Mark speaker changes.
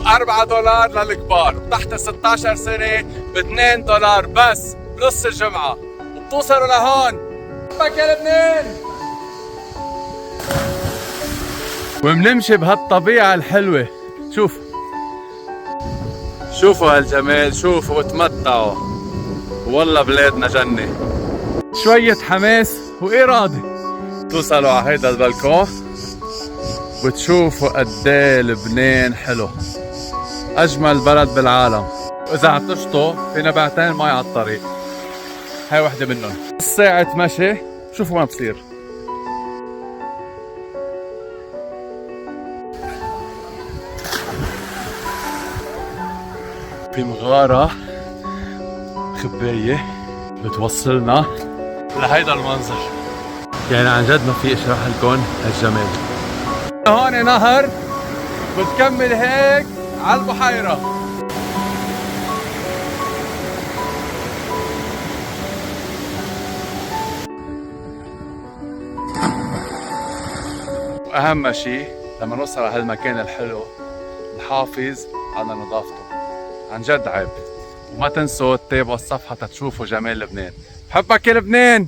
Speaker 1: $4 للكبار، تحت 16 سنة ب $2 بس بنص الجمعة، وبتوصلوا لهون. حبك يا لبنان. وبنمشي بهالطبيعة الحلوة، شوفوا هالجمال، شوفوا وتمتعوا، والله بلادنا جنة. شوية حماس وإرادة توصلوا على هيدا البلكون وتشوفوا قديه لبنان حلو، أجمل بلد بالعالم. وإذا عطشتوا في نبعتين مي على الطريق، هاي وحدة منهم. ساعة مشي شوفوا ما بصير. في مغارة خباية بتوصلنا لهيدا المنظر، يعني عن جد ما في اشرح لكم هالجمال. هون نهر بتكمل هيك على البحيرة. واهم شيء لما نوصل على هالمكان الحلو نحافظ على نظافته، عن جد عيب. وما تنسوا تتابعوا الصفحة تشوفوا جمال لبنان. بحبك يا لبنان.